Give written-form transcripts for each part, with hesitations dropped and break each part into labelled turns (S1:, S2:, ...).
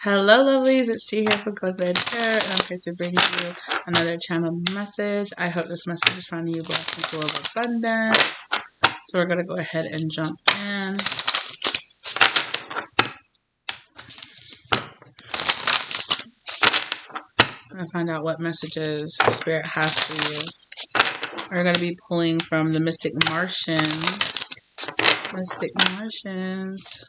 S1: Hello, lovelies. It's T here for Good Red Hair, and I'm here to bring you another channel message. I hope this message is finding you blessings full of abundance. So we're going to go ahead and jump in. I'm going to find out what messages Spirit has for you. We're going to be pulling from the Mystic Martians. Mystic Martians.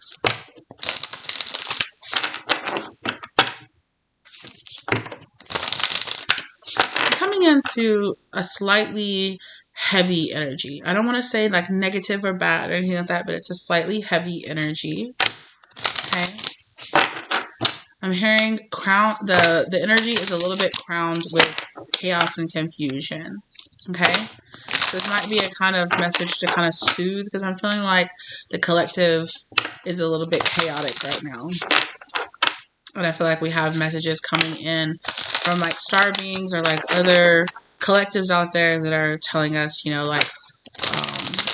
S1: Coming into a slightly heavy energy. I don't want to say like negative or bad or anything like that, but it's a slightly heavy energy. Okay. I'm hearing the energy is a little bit crowned with chaos and confusion. Okay. So this might be a kind of message to kind of soothe, because I'm feeling like the collective is a little bit chaotic right now. And I feel like we have messages coming in from like star beings or like other collectives out there that are telling us, you know, like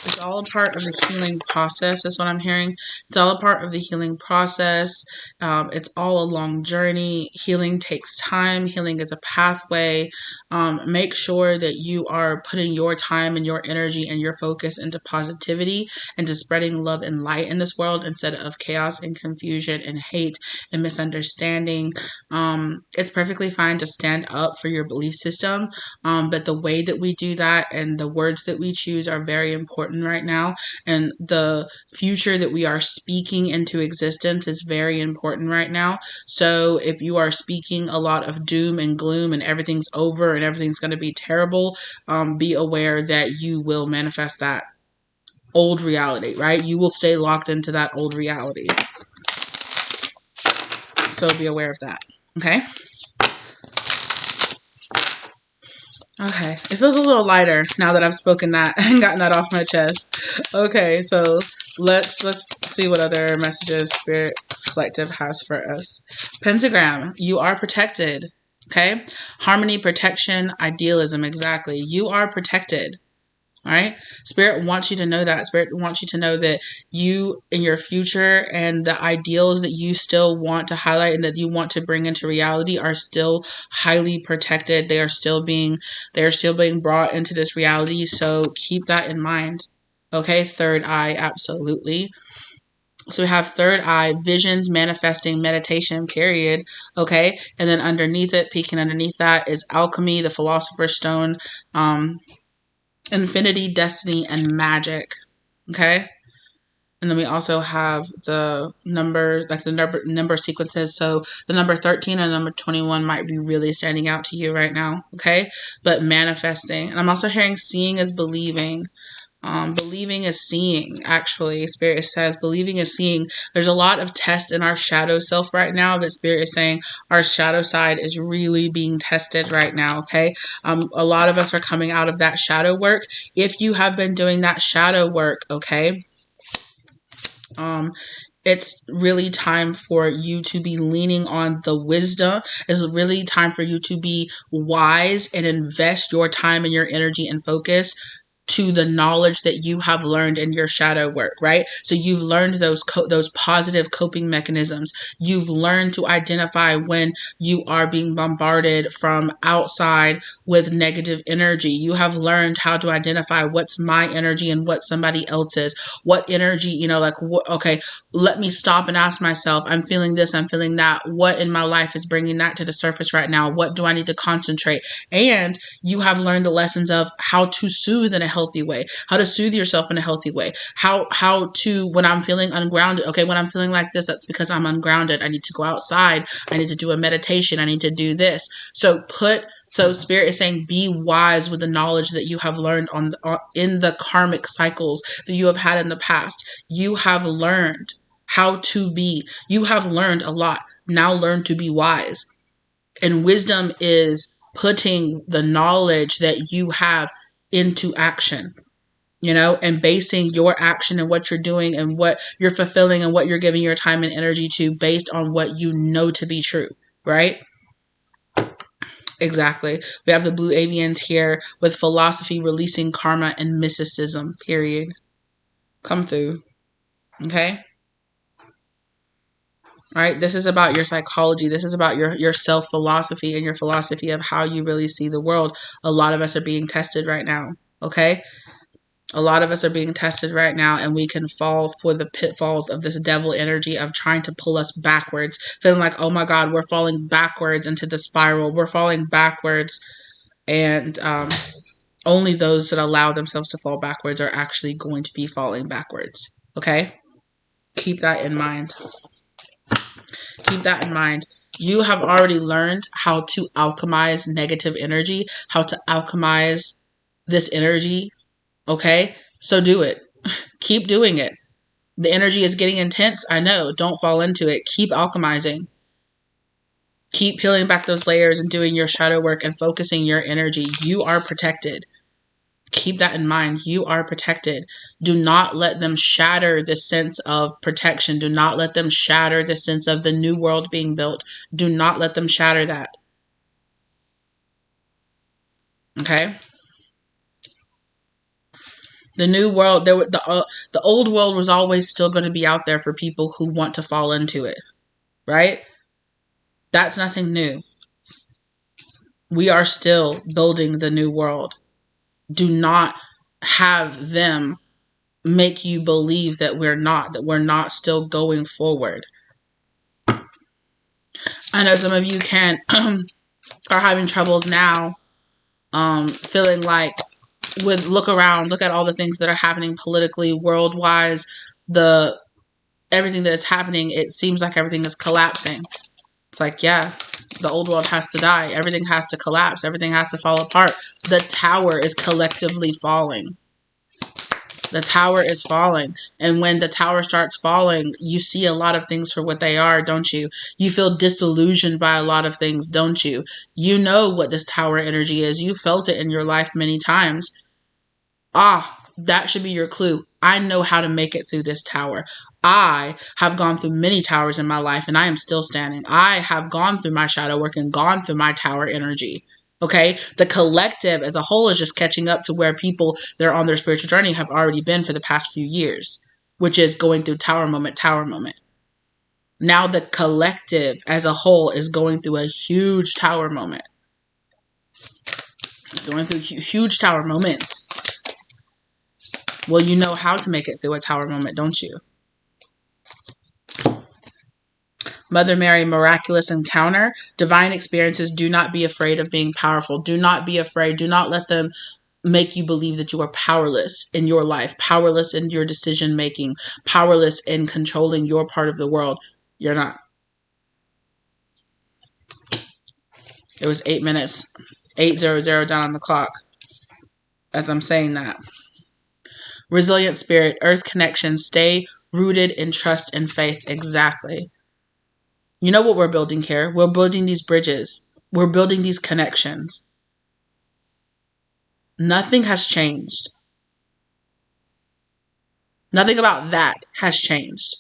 S1: it's all a part of the healing process. That's what I'm hearing. It's all a part of the healing process. It's all a long journey. Healing takes time. Healing is a pathway. Make sure that you are putting your time and your energy and your focus into positivity and to spreading love and light in this world instead of chaos and confusion and hate and misunderstanding. It's perfectly fine to stand up for your belief system, but the way that we do that and the words that we choose are very important right now, and the future that we are speaking into existence is very important right now. So if you are speaking a lot of doom and gloom and everything's over and everything's going to be terrible, be aware that you will manifest that old reality, right? You will stay locked into that old reality. So be aware of that. Okay. Okay, it feels a little lighter now that I've spoken that and gotten that off my chest. Okay, so let's see what other messages Spirit Collective has for us. Pentagram, you are protected. Okay, harmony, protection, idealism. Exactly, you are protected. All right. Spirit wants you to know that. Spirit wants you to know that you in your future and the ideals that you still want to highlight and that you want to bring into reality are still highly protected. They are still being brought into this reality. So keep that in mind. Okay. Third eye. Absolutely. So we have third eye, visions, manifesting, meditation, period. Okay. And then underneath it, peeking underneath that is alchemy, the philosopher's stone, infinity, destiny, and magic. Okay. And then we also have the number, like the number sequences. So the number 13 and number 21 might be really standing out to you right now. Okay. But manifesting. And I'm also hearing seeing is believing. Believing is seeing, actually. Spirit says believing is seeing. There's a lot of test in our shadow self right now that Spirit is saying our shadow side is really being tested right now, okay? A lot of us are coming out of that shadow work. If you have been doing that shadow work, okay, it's really time for you to be leaning on the wisdom. It's really time for you to be wise and invest your time and your energy and focus to the knowledge that you have learned in your shadow work, right? So you've learned those positive coping mechanisms. You've learned to identify when you are being bombarded from outside with negative energy. You have learned how to identify what's my energy and what somebody else's. What energy, you know, like, okay, let me stop and ask myself, I'm feeling this, I'm feeling that. What in my life is bringing that to the surface right now? What do I need to concentrate? And you have learned the lessons of how to soothe in a healthy way, how to soothe yourself in a healthy way, how to, when I'm feeling ungrounded, okay, when I'm feeling like this, that's because I'm ungrounded. I need to go outside. I need to do a meditation. I need to do this. So Spirit is saying, be wise with the knowledge that you have learned in the karmic cycles that you have had in the past. You have learned how to be. You have learned a lot. Now learn to be wise. And wisdom is putting the knowledge that you have into action, you know, and basing your action and what you're doing and what you're fulfilling and what you're giving your time and energy to based on what you know to be true, right? Exactly. We have the blue avians here with philosophy, releasing karma, and mysticism, period. Come through. Okay? right? This is about your psychology. This is about your self-philosophy and your philosophy of how you really see the world. A lot of us are being tested right now, okay? A lot of us are being tested right now, and we can fall for the pitfalls of this devil energy of trying to pull us backwards, feeling like, oh my God, we're falling backwards into the spiral. We're falling backwards, and only those that allow themselves to fall backwards are actually going to be falling backwards, okay? Keep that in mind. Keep that in mind. You have already learned how to alchemize negative energy, how to alchemize this energy, okay? So do it. Keep doing it. The energy is getting intense. I know. Don't fall into it. Keep alchemizing. Keep peeling back those layers and doing your shadow work and focusing your energy. You are protected. Keep that in mind. You are protected. Do not let them shatter the sense of protection. Do not let them shatter the sense of the new world being built. Do not let them shatter that. Okay? The new world, the old world was always still going to be out there for people who want to fall into it. Right? That's nothing new. We are still building the new world. Do not have them make you believe that we're not still going forward. I know some of you are having troubles now, feeling like look around, look at all the things that are happening politically, worldwide, everything that is happening, it seems like everything is collapsing. It's like, yeah, the old world has to die. Everything has to collapse. Everything has to fall apart. The tower is collectively falling. The tower is falling. And when the tower starts falling, you see a lot of things for what they are, don't you? You feel disillusioned by a lot of things, don't you? You know what this tower energy is. You felt it in your life many times. That should be your clue. I know how to make it through this tower. I have gone through many towers in my life, and I am still standing. I have gone through my shadow work and gone through my tower energy. Okay? The collective as a whole is just catching up to where people that are on their spiritual journey have already been for the past few years, which is going through tower moment, tower moment. Now the collective as a whole is going through a huge tower moment. Going through huge tower moments. Well, you know how to make it through a tower moment, don't you? Mother Mary, miraculous encounter, divine experiences. Do not be afraid of being powerful. Do not be afraid. Do not let them make you believe that you are powerless in your life, powerless in your decision making, powerless in controlling your part of the world. You're not. It was 8 minutes, 8:00 down on the clock as I'm saying that. Resilient spirit, earth connection, stay rooted in trust and faith. Exactly. You know what we're building here? We're building these bridges. We're building these connections. Nothing has changed. Nothing about that has changed.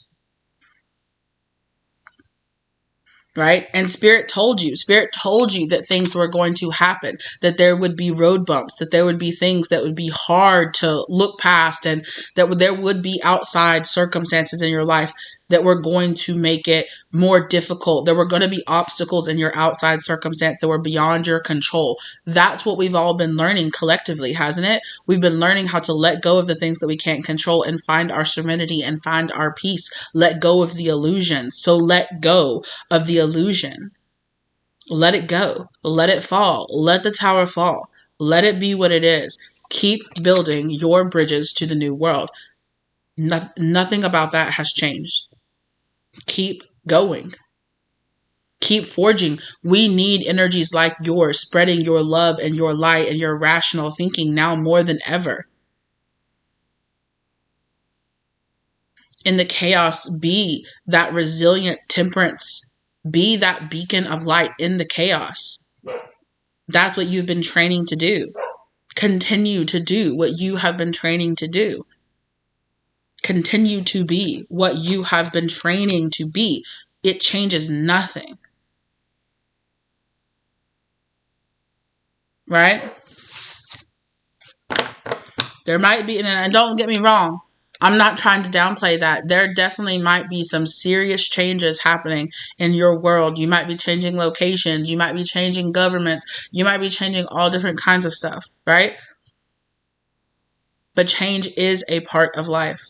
S1: Right? And Spirit told you that things were going to happen, that there would be road bumps, that there would be things that would be hard to look past, and that there would be outside circumstances in your life that were going to make it more difficult. There were going to be obstacles in your outside circumstance that were beyond your control. That's what we've all been learning collectively, hasn't it? We've been learning how to let go of the things that we can't control and find our serenity and find our peace. Let go of the illusion. So let go of the illusion. Let it go. Let it fall. Let the tower fall. Let it be what it is. Keep building your bridges to the new world. Nothing about that has changed. Keep going. Keep forging. We need energies like yours, spreading your love and your light and your rational thinking now more than ever. In the chaos, be that resilient temperance. Be that beacon of light in the chaos. That's what you've been training to do. Continue to do what you have been training to do. Continue to be what you have been training to be. It changes nothing. Right? There might be, and don't get me wrong, I'm not trying to downplay that. There definitely might be some serious changes happening in your world. You might be changing locations. You might be changing governments. You might be changing all different kinds of stuff, right? But change is a part of life.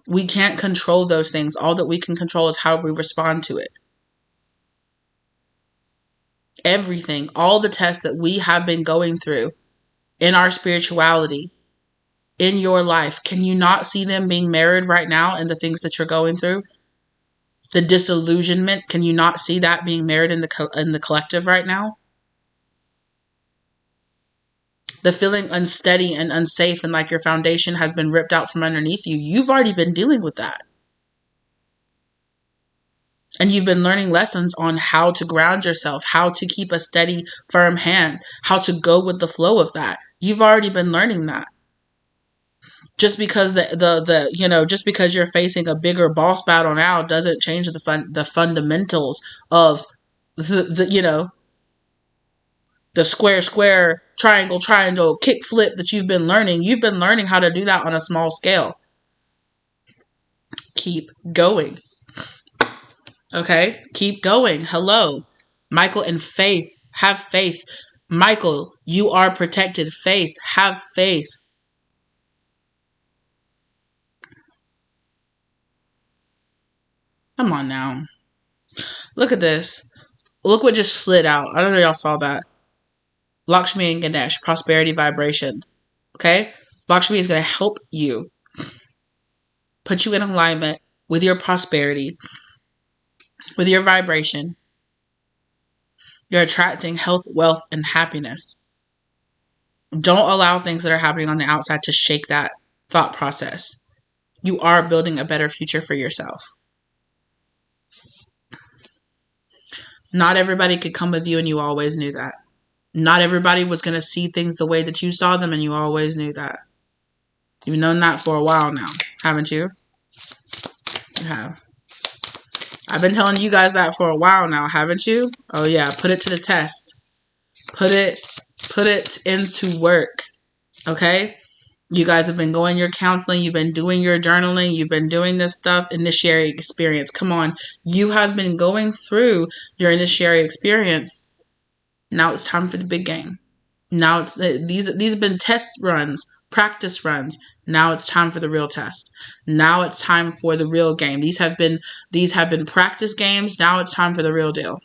S1: We can't control those things. All that we can control is how we respond to it. Everything, all the tests that we have been going through in our spirituality, in your life, can you not see them being mirrored right now in the things that you're going through? The disillusionment, can you not see that being mirrored in the collective right now? The feeling unsteady and unsafe and like your foundation has been ripped out from underneath you. You've already been dealing with that. And you've been learning lessons on how to ground yourself, how to keep a steady, firm hand, how to go with the flow of that. You've already been learning that. Just because just because you're facing a bigger boss battle now doesn't change the fundamentals of the square, triangle, kick flip that you've been learning. You've been learning how to do that on a small scale. Keep going. Okay? Keep going. Hello. Michael and Faith. Have faith. Michael, you are protected. Faith. Have faith. Come on now. Look at this. Look what just slid out. I don't know if y'all saw that. Lakshmi and Ganesh, prosperity vibration. Okay? Lakshmi is going to help you. Put you in alignment with your prosperity, with your vibration. You're attracting health, wealth, and happiness. Don't allow things that are happening on the outside to shake that thought process. You are building a better future for yourself. Not everybody could come with you, and you always knew that. Not everybody was going to see things the way that you saw them, and you always knew that. You've known that for a while now, haven't you? You have. I've been telling you guys that for a while now, haven't you? Oh yeah, put it to the test. Put it into work. Okay? You guys have been going your counseling, you've been doing your journaling, you've been doing this stuff, initiatory experience. Come on. You have been going through your initiatory experience. Now it's time for the big game. Now it's these have been test runs, practice runs. Now it's time for the real test. Now it's time for the real game. These have been practice games. Now it's time for the real deal.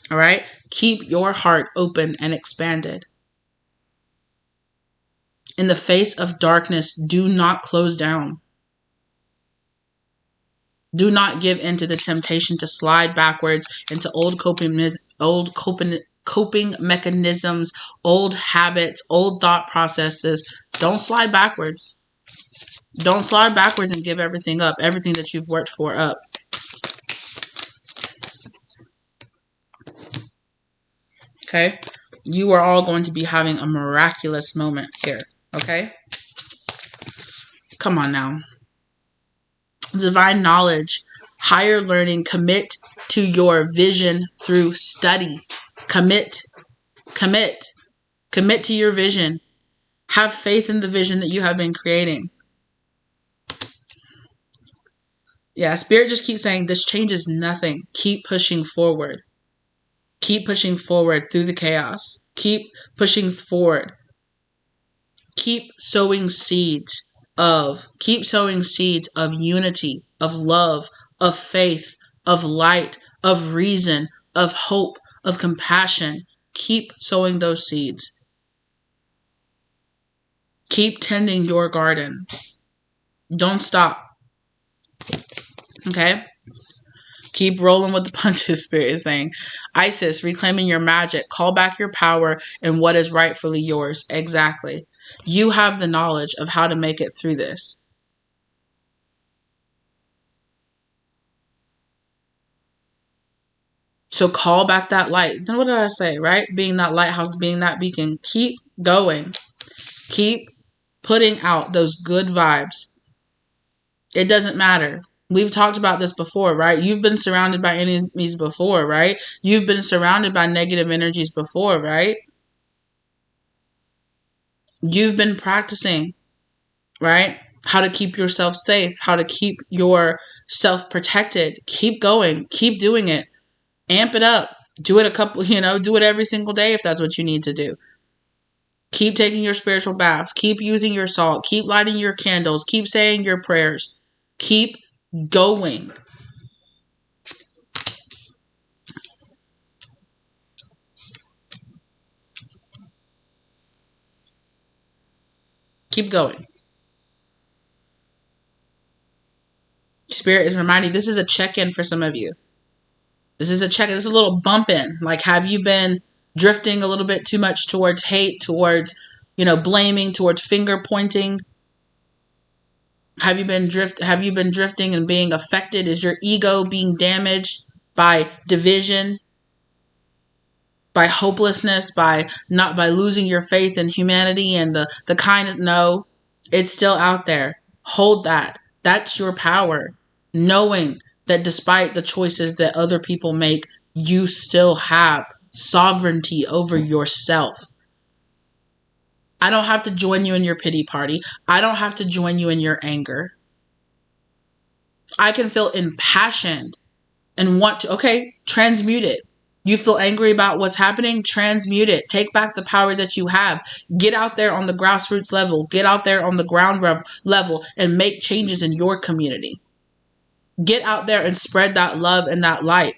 S1: All right? Keep your heart open and expanded. In the face of darkness, do not close down. Do not give in to the temptation to slide backwards into old coping mechanisms, old habits, old thought processes. Don't slide backwards. Don't slide backwards and give everything up, everything that you've worked for up. Okay? You are all going to be having a miraculous moment here. Okay? Come on now. Divine knowledge, higher learning, commit to your vision through study. Commit to your vision. Have faith in the vision that you have been creating. Yeah, Spirit just keeps saying this changes nothing. Keep pushing forward. Keep pushing forward through the chaos. Keep pushing forward. Keep sowing seeds of unity, of love, of faith, of light, of reason, of hope, of compassion. Keep sowing those seeds. Keep tending your garden. Don't stop. Okay? Keep rolling with the punches, Spirit is saying. Isis, reclaiming your magic. Call back your power and what is rightfully yours. Exactly. You have the knowledge of how to make it through this. So call back that light. Then what did I say, right? Being that lighthouse, being that beacon. Keep going. Keep putting out those good vibes. It doesn't matter. We've talked about this before, right? You've been surrounded by enemies before, right? You've been surrounded by negative energies before, right? You've been practicing, right? How to keep yourself safe, how to keep yourself protected. Keep going. Keep doing it. Amp it up. Do it do it every single day if that's what you need to do. Keep taking your spiritual baths. Keep using your salt. Keep lighting your candles. Keep saying your prayers. Keep going. Keep going. Spirit is reminding, this is a check-in for some of you. This is a check-in. This is a little bump in. Like, have you been drifting a little bit too much towards hate, towards, blaming, towards finger pointing? Have you been drifting and being affected? Is your ego being damaged by division, by hopelessness, by losing your faith in humanity and the kindness? No, it's still out there. Hold that. That's your power. Knowing that despite the choices that other people make, you still have sovereignty over yourself. I don't have to join you in your pity party. I don't have to join you in your anger. I can feel impassioned and want to, transmute it. You feel angry about what's happening? Transmute it. Take back the power that you have. Get out there on the grassroots level. Get out there on the ground level and make changes in your community. Get out there and spread that love and that light.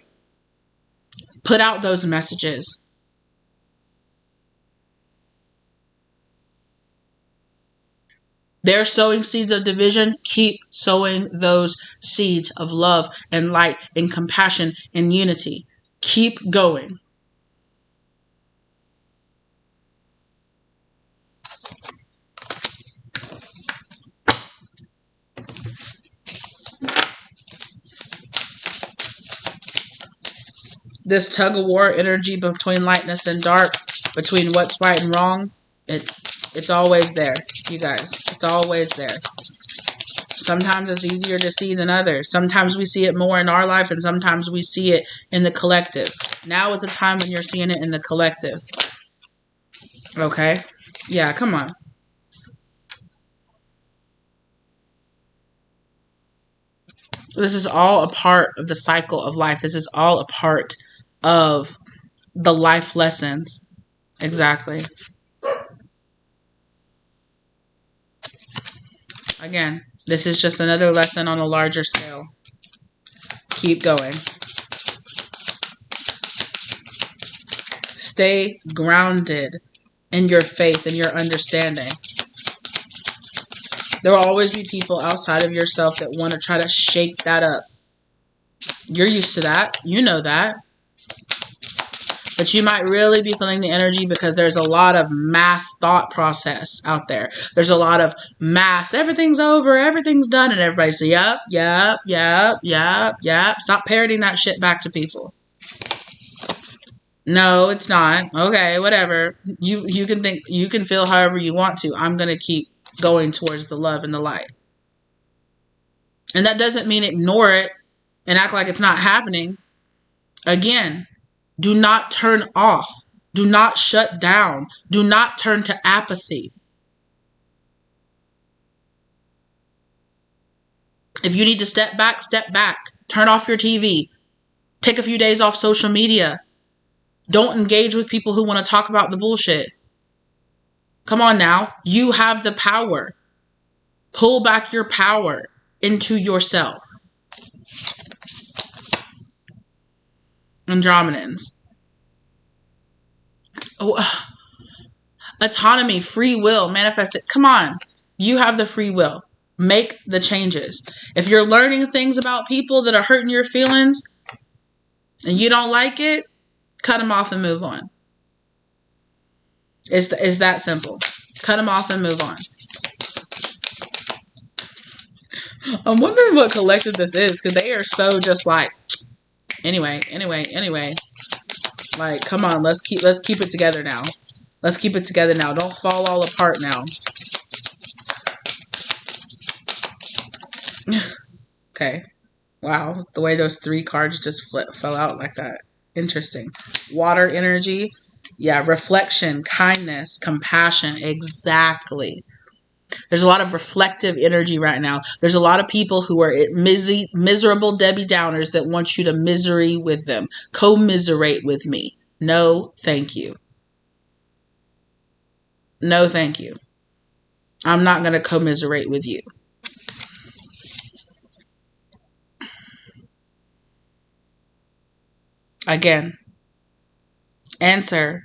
S1: Put out those messages. They're sowing seeds of division. Keep sowing those seeds of love and light and compassion and unity. Keep going. This tug of war energy between lightness and dark, between what's right and wrong, it's always there, you guys. It's always there. Sometimes it's easier to see than others. Sometimes we see it more in our life, and sometimes we see it in the collective. Now is the time when you're seeing it in the collective. Okay? Yeah, come on. This is all a part of the cycle of life. This is all a part of the life lessons. Exactly. Again, this is just another lesson on a larger scale. Keep going. Stay grounded in your faith and your understanding. There will always be people outside of yourself that want to try to shake that up. You're used to that. You know that. But you might really be feeling the energy because there's a lot of mass thought process out there. There's a lot of mass, everything's over, everything's done, and everybody's like, yep. Stop parroting that shit back to people. No, it's not. Okay, whatever. You can think, you can feel however you want to. I'm going to keep going towards the love and the light. And that doesn't mean ignore it and act like it's not happening. Again, do not turn off. Do not shut down. Do not turn to apathy. If you need to step back, step back. Turn off your TV. Take a few days off social media. Don't engage with people who want to talk about the bullshit. Come on now. You have the power. Pull back your power into yourself. Andromedans. Oh, autonomy, free will, manifest it. Come on. You have the free will. Make the changes. If you're learning things about people that are hurting your feelings and you don't like it, cut them off and move on. It's that simple. Cut them off and move on. I'm wondering what collective this is, because they are so just like, anyway. Like, come on, let's keep it together now. Let's keep it together now. Don't fall all apart now. Okay. Wow, the way those 3 cards just fell out like that. Interesting. Water energy. Yeah, reflection, kindness, compassion. Exactly. There's a lot of reflective energy right now. There's a lot of people who are miserable Debbie Downers that want you to misery with them. Commiserate with me. No, thank you. No, thank you. I'm not going to commiserate with you. Again, answer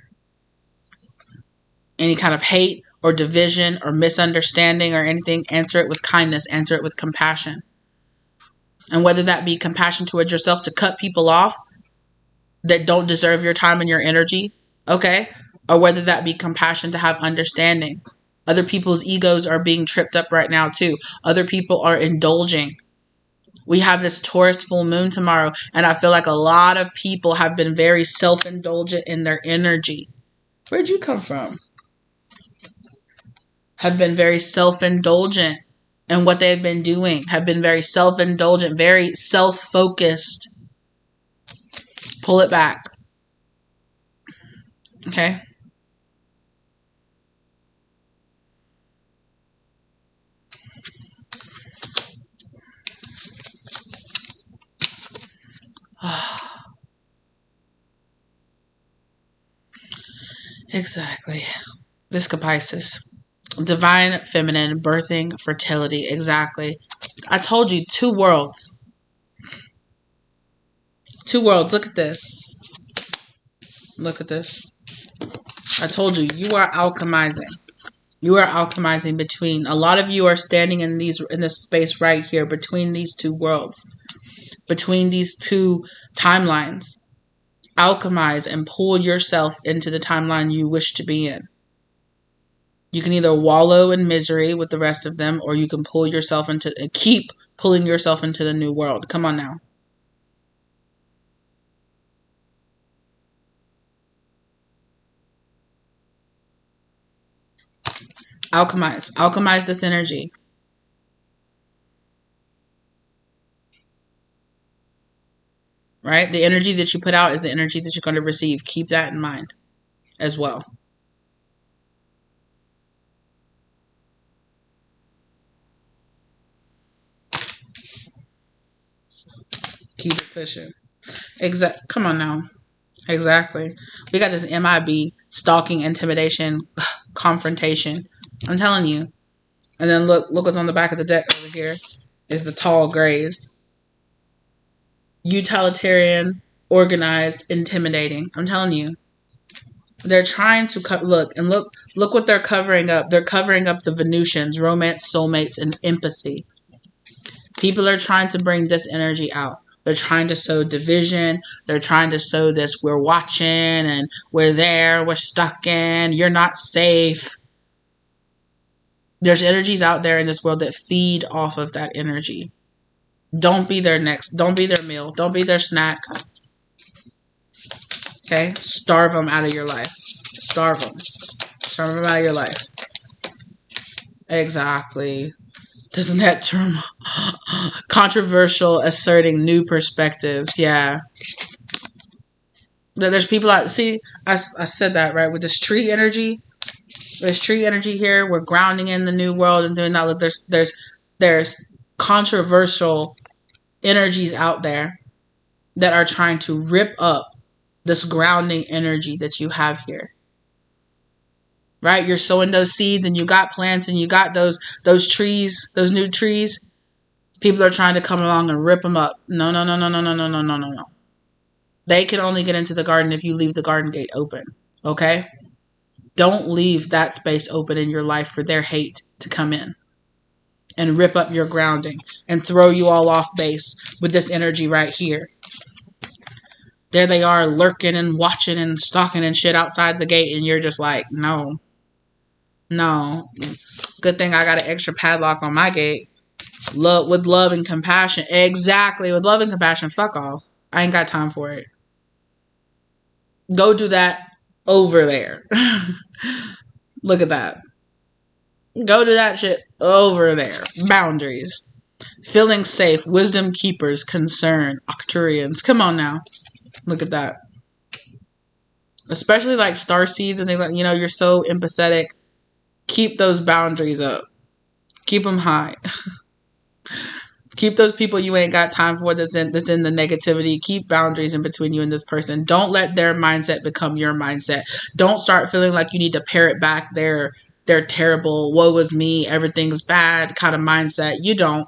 S1: any kind of hate or division or misunderstanding or anything. Answer it with kindness. Answer it with compassion. And whether that be compassion towards yourself to cut people off that don't deserve your time and your energy, okay? Or whether that be compassion to have understanding. Other people's egos are being tripped up right now too. Other people are indulging. We have this Taurus full moon tomorrow, and I feel like a lot of people have been very self-indulgent in their energy. Where'd you come from? Have been very self-indulgent in what they've been doing. Have been very self-indulgent, very self-focused. Pull it back. Okay? Exactly. Visca Pisces. Divine feminine, birthing, fertility. Exactly. I told you, 2 worlds. 2 worlds. Look at this. Look at this. I told you, you are alchemizing. You are alchemizing between. A lot of you are standing in this space right here between these 2 worlds. Between these 2 timelines. Alchemize and pull yourself into the timeline you wish to be in. You can either wallow in misery with the rest of them, or you can pull yourself into, keep pulling yourself into the new world. Come on now. Alchemize. Alchemize this energy. Right? The energy that you put out is the energy that you're going to receive. Keep that in mind as well. Keep it pushing. Come on now. Exactly. We got this MIB, stalking, intimidation, confrontation. I'm telling you. And then look what's on the back of the deck over here is the tall grays. Utilitarian, organized, intimidating. I'm telling you. They're trying to look what they're covering up. They're covering up the Venusians, romance, soulmates, and empathy. People are trying to bring this energy out. They're trying to sow division. They're trying to sow this, we're watching and we're there, we're stuck in, you're not safe. There's energies out there in this world that feed off of that energy. Don't be their meal. Don't be their snack. Okay? Starve them out of your life. Starve them. Starve them out of your life. Exactly. Doesn't that term controversial, asserting new perspectives? Yeah. There's people out. See, I said that right with this tree energy. There's tree energy here. We're grounding in the new world and doing that. Look, there's controversial energies out there that are trying to rip up this grounding energy that you have here. Right? You're sowing those seeds and you got plants and you got those trees, those new trees. People are trying to come along and rip them up. No. They can only get into the garden if you leave the garden gate open. Okay? Don't leave that space open in your life for their hate to come in and rip up your grounding and throw you all off base with this energy right here. There they are lurking and watching and stalking and shit outside the gate, and you're just like, no. Good thing I got an extra padlock on my gate. With love and compassion. Exactly. With love and compassion. Fuck off. I ain't got time for it. Go do that over there. Look at that. Go do that shit over there. Boundaries. Feeling safe. Wisdom keepers. Concern. Octurians. Come on now. Look at that. especially like star seeds and things like, you know, you're so empathetic. Keep those boundaries up. Keep them high. Keep those people you ain't got time for that's in the negativity. Keep boundaries in between you and this person. Don't let their mindset become your mindset. Don't start feeling like you need to parrot back their terrible, woe is me, everything's bad kind of mindset. You don't.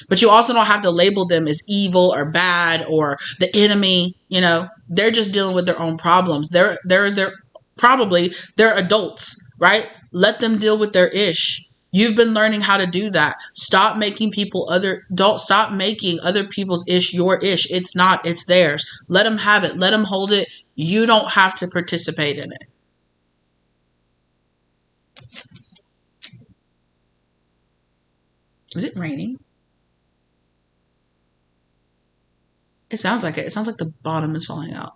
S1: But you also don't have to label them as evil or bad or the enemy. You know, they're just dealing with their own problems. They're probably they're adults, right? Let them deal with their ish. You've been learning how to do that. Stop making don't stop making other people's ish your ish. It's not, it's theirs. Let them have it. Let them hold it. You don't have to participate in it. Is it raining? It sounds like it. It sounds like the bottom is falling out.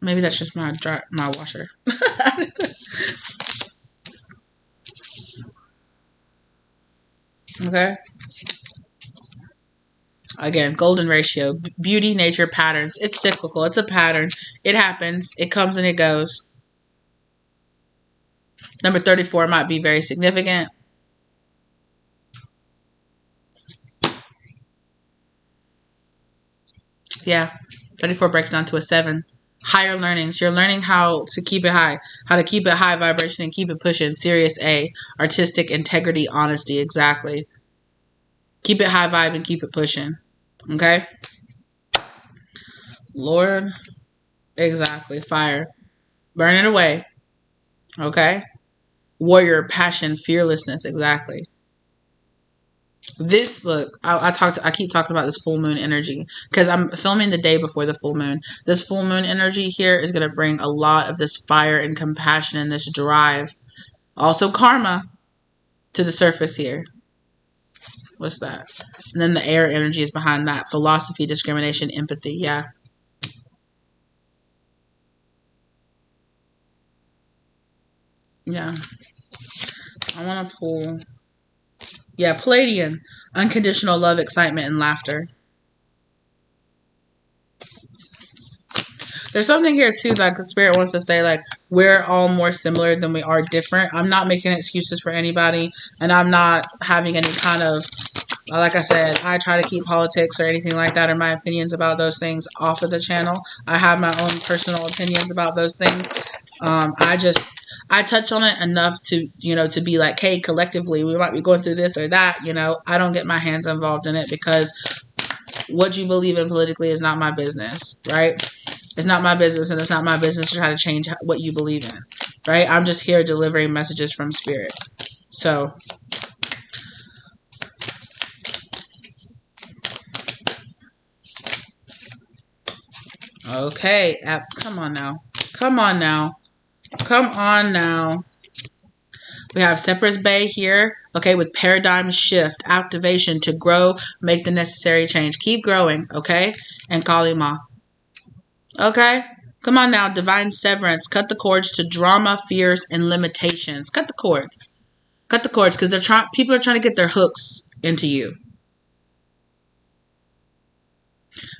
S1: Maybe that's just my washer. Okay. Again, golden ratio. Beauty, nature, patterns. It's cyclical. It's a pattern. It happens. It comes and it goes. Number 34 might be very significant. Yeah. 34 breaks down to a 7. Higher learnings. You're learning how to keep it high. How to keep it high vibration and keep it pushing. Serious A. Artistic integrity, honesty. Exactly. Keep it high vibe and keep it pushing. Okay? Lord. Exactly. Fire. Burn it away. Okay? Warrior, passion, fearlessness. Exactly. This, look, I keep talking about this full moon energy because I'm filming the day before the full moon. This full moon energy here is going to bring a lot of this fire and compassion and this drive. Also karma to the surface here. What's that? And then the air energy is behind that. Philosophy, discrimination, empathy. Yeah. Yeah. I want to pull. Yeah, Palladian. Unconditional love, excitement, and laughter. There's something here, too, like the spirit wants to say, like, we're all more similar than we are different. I'm not making excuses for anybody, and I'm not having any kind of, like I said, I try to keep politics or anything like that or my opinions about those things off of the channel. I have my own personal opinions about those things. I touch on it enough to, you know, to be like, hey, collectively, we might be going through this or that, you know. I don't get my hands involved in it because what you believe in politically is not my business, right? It's not my business, and it's not my business to try to change what you believe in, right? I'm just here delivering messages from spirit. So, okay, come on now. Come on now. Come on now. We have Separate Bay here, okay, with paradigm shift, activation to grow, make the necessary change. Keep growing, okay? And Kalima. Okay? Come on now, divine severance. Cut the cords to drama, fears, and limitations. Cut the cords. Cut the cords because people are trying to get their hooks into you.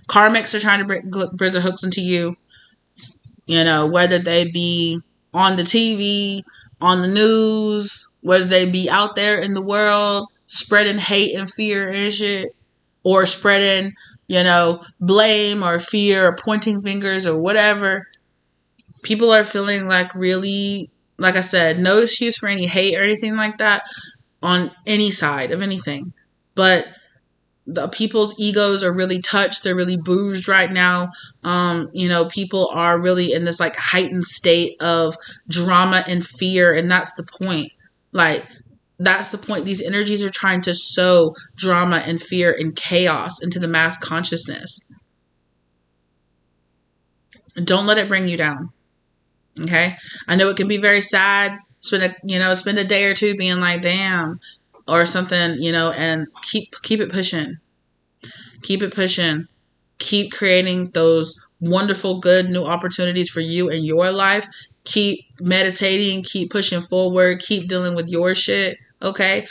S1: Karmics are trying to bring their hooks into you. You know, whether they be on the TV, on the news, whether they be out there in the world spreading hate and fear and shit, or spreading, you know, blame or fear or pointing fingers or whatever. People are feeling like really, like I said, no excuse for any hate or anything like that on any side of anything. But the people's egos are really touched. They're really bruised right now. You know, people are really in this like heightened state of drama and fear. And that's the point. Like, that's the point. These energies are trying to sow drama and fear and chaos into the mass consciousness. Don't let it bring you down. Okay? I know it can be very sad. Spend a day or two being like, damn, or something, you know, and keep it pushing. Keep it pushing. Keep creating those wonderful, good new opportunities for you in your life. Keep meditating. Keep pushing forward. Keep dealing with your shit. Okay?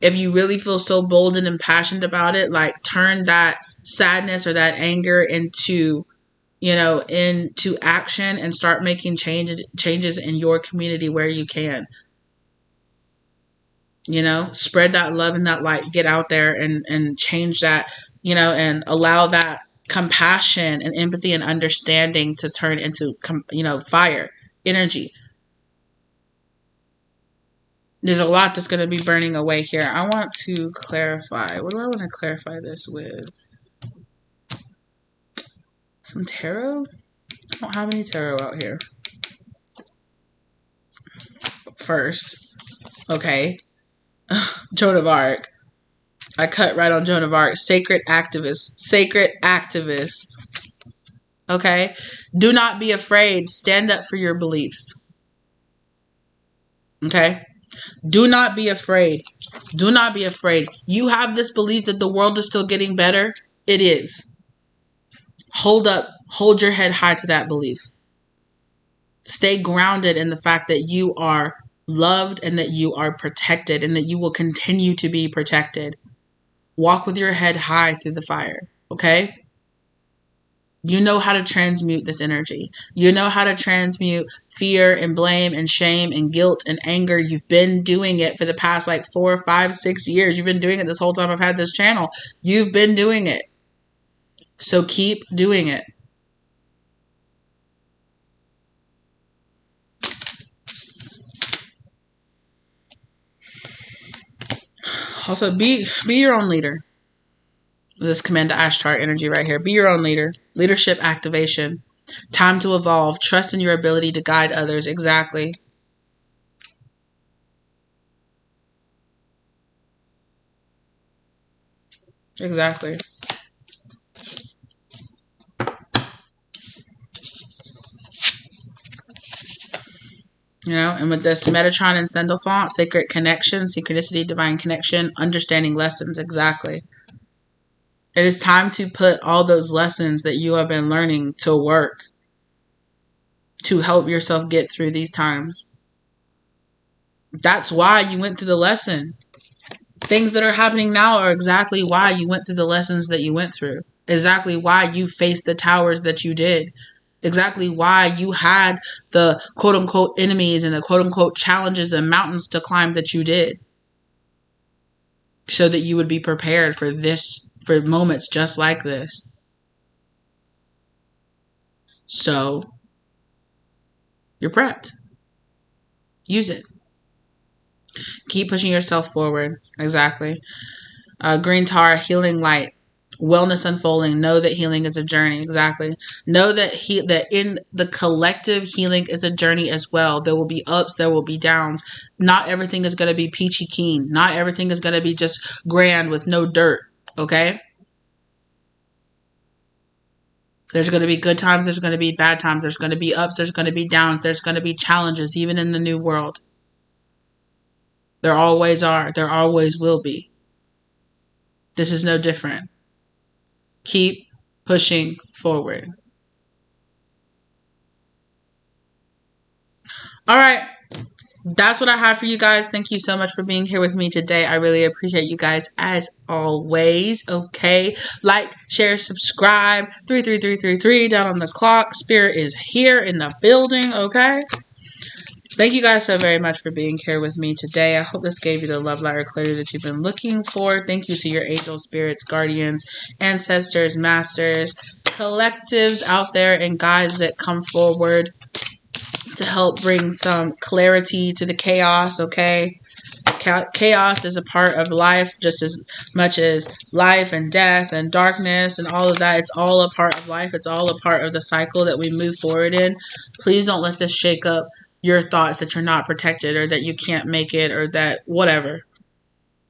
S1: If you really feel so bold and impassioned about it, like turn that sadness or that anger into, you know, into action and start making changes in your community where you can. You know, spread that love and that light, get out there and change that, you know, and allow that compassion and empathy and understanding to turn into, you know, fire, energy. There's a lot that's going to be burning away here. I want to clarify. What do I want to clarify this with? Some tarot? I don't have any tarot out here. First, okay. Joan of Arc. I cut right on Joan of Arc. Sacred activist. Sacred activist. Okay? Do not be afraid. Stand up for your beliefs. Okay? Do not be afraid. Do not be afraid. You have this belief that the world is still getting better. It is. Hold up. Hold your head high to that belief. Stay grounded in the fact that you are loved and that you are protected and that you will continue to be protected. Walk with your head high through the fire. Okay? You know how to transmute this energy. You know how to transmute fear and blame and shame and guilt and anger. You've been doing it for the past like 4, 5, 6 years. You've been doing it this whole time I've had this channel. You've been doing it. So keep doing it. Also, be your own leader. This Command to Ash chart energy right here. Be your own leader. Leadership activation. Time to evolve. Trust in your ability to guide others. Exactly. Exactly. You know, and with this Metatron and Sendel font, sacred connection, synchronicity, divine connection, understanding lessons. Exactly. It is time to put all those lessons that you have been learning to work to help yourself get through these times. That's why you went through the lesson. Things that are happening now are exactly why you went through the lessons that you went through. Exactly why you faced the towers that you did. Exactly why you had the quote-unquote enemies and the quote-unquote challenges and mountains to climb that you did. So that you would be prepared for this, for moments just like this. So, you're prepped. Use it. Keep pushing yourself forward. Exactly. Green tar, healing light. Wellness unfolding. Know that healing is a journey. Exactly. Know that that in the collective, healing is a journey as well. There will be ups. There will be downs. Not everything is going to be peachy keen. Not everything is going to be just grand with no dirt. Okay? There's going to be good times. There's going to be bad times. There's going to be ups. There's going to be downs. There's going to be challenges, even in the new world. There always are. There always will be. This is no different. Keep pushing forward. All right. That's what I have for you guys. Thank you so much for being here with me today. I really appreciate you guys as always. Okay. Like, share, subscribe. 33333 down on the clock. Spirit is here in the building. Okay. Thank you guys so very much for being here with me today. I hope this gave you the love light or clarity that you've been looking for. Thank you to your angels, spirits, guardians, ancestors, masters, collectives out there, and guides that come forward to help bring some clarity to the chaos, okay? Chaos is a part of life just as much as life and death and darkness and all of that. It's all a part of life. It's all a part of the cycle that we move forward in. Please don't let this shake up your thoughts that you're not protected or that you can't make it or that whatever.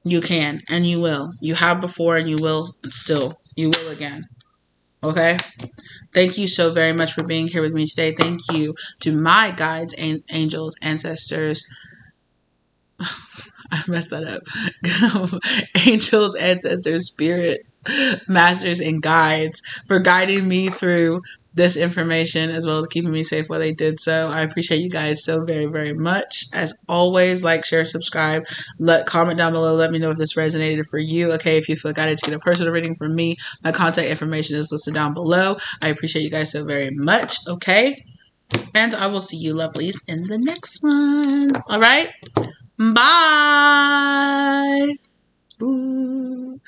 S1: You can and you will. You have before and you will still. You will again. Okay? Thank you so very much for being here with me today. Thank you to my guides, angels, ancestors. I messed that up. Angels, ancestors, spirits, masters, and guides for guiding me through this information as well as keeping me safe while they did so. I appreciate you guys so very, very much. As always, like, share, subscribe, comment down below. Let me know if this resonated for you. Okay, if you feel guided to get a personal reading from me, my contact information is listed down below. I appreciate you guys so very much. Okay, and I will see you lovelies in the next one. All right, bye. Ooh.